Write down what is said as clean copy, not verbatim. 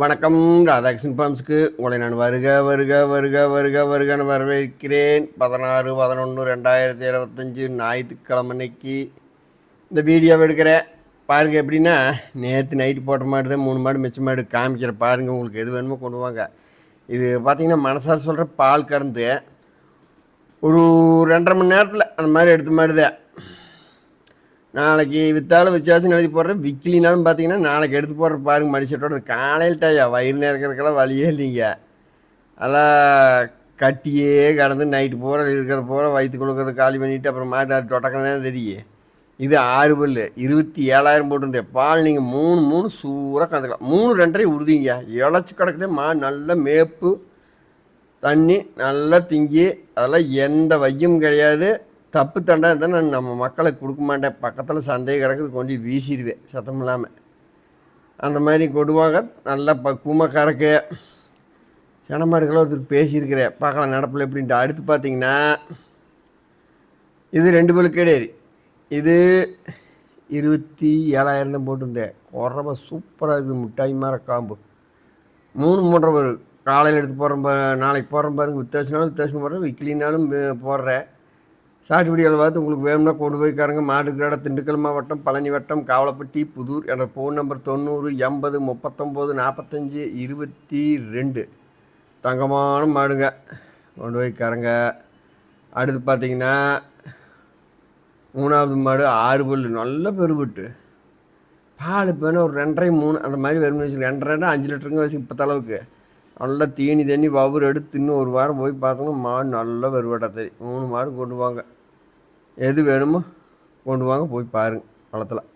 வணக்கம். ராதாகிருஷ்ணன் ஃபார்ம்ஸ்க்கு உங்களை நான் வருகன்னு வரவேற்கிறேன். 16/11/2025 ஞாயிற்றுக்கிழமை அன்னைக்கு இந்த வீடியோவை எடுக்கிறேன். பாருங்கள், எப்படின்னா நேற்று நைட்டு போட்ட மாடு தான் 3 மாடு மிச்ச மாடு காமிக்கிற பாருங்கள். உங்களுக்கு எது வேணுமோ கொண்டு வாங்க. இது பார்த்தீங்கன்னா மனசார சொல்கிற பால் கறந்து ஒரு 2.5 மணி நேரத்தில் அந்த மாதிரி எடுத்த மாடு தான். நாளைக்கு விற்றாலும் வச்சாச்சும் எழுதி போடுறேன். விற்கலினாலும் பார்த்தீங்கன்னா நாளைக்கு எடுத்து போடுற பாருங்க. மடிச்சட்டோட காலையில் டாயா வயிறு நேரக்கிறதுக்கெல்லாம் வழியே இல்லைங்க. அதெல்லாம் கட்டியே கடந்து நைட்டு பூரா இருக்கிறத பூரா வயிற்று கொடுக்கறது காலி பண்ணிவிட்டு அப்புறம் மாட்டு டொட்டக்கணும் தெரியும். இது 6 பல்லு 27,000 போட்டிருந்தேன். பால் நீங்கள் 3 சூறாக கந்துக்கலாம். 3 2.5 உறுதிங்க. இழைச்சி கிடக்குதே நல்ல மேப்பு தண்ணி நல்லா திங்கி அதெல்லாம் எந்த வையும் கிடையாது. தப்பு தண்டா இருந்தால் நான் நம்ம மக்களுக்கு கொடுக்க மாட்டேன். பக்கத்தில் சந்தேகம் கிடக்குது கொண்டு வீசிடுவேன் சத்தம் இல்லாமல். அந்த மாதிரி கொடுவாங்க. நல்லா பக்குவமாக கறக்கு சனமாடுகளை ஒருத்தர் பேசியிருக்கிறேன். பார்க்கலாம் நடப்பில் எப்படின்ட்டு. அடுத்து பார்த்தீங்கன்னா இது 2 பல்லு கிடையாது. இது 27,000 தான் போட்டிருந்தேன். குறவை சூப்பராக இருக்குது. மிட்டாய் மாற காம்பு 3 வரும். காலையில் எடுத்து போடுறேன். நாளைக்கு போடுறேன் பாருங்க. வித்தியாசம் போடுறேன். விற்கலினாலும் போடுறேன். சாட்டு வீடியோவில் பார்த்து உங்களுக்கு வேணும்னா கொண்டு போய்க்காரங்க. மாட்டுக்கடை, திண்டுக்கல் மாவட்டம், பழனி வட்டம், காவலப்பட்டி, புதூர். என்ற ஃபோன் நம்பர் 90 80 39 45 22. தங்கமான மாடுங்க, கொண்டு போய்க்காரங்க. அடுத்து பார்த்தீங்கன்னா 3வது மாடு 6 பல்லு நல்ல பெருவிட்டு பால். இப்போ வேணால் ஒரு 2.5 3 அந்த மாதிரி வரும்னு வச்சு 2.5 5 லிட்டருங்க வச்சு இப்போ அளவுக்கு நல்லா தண்ணி வவுறு எடுத்து இன்னும் ஒரு வாரம் போய் பார்த்தோம்னா மாடு நல்லா வருவாட்டா தெரியும். 3 மாடு கொண்டு வாங்க. எது வேணுமோ கொண்டு வாங்க, போய் பாருங்கள். வளர்த்தலாம்.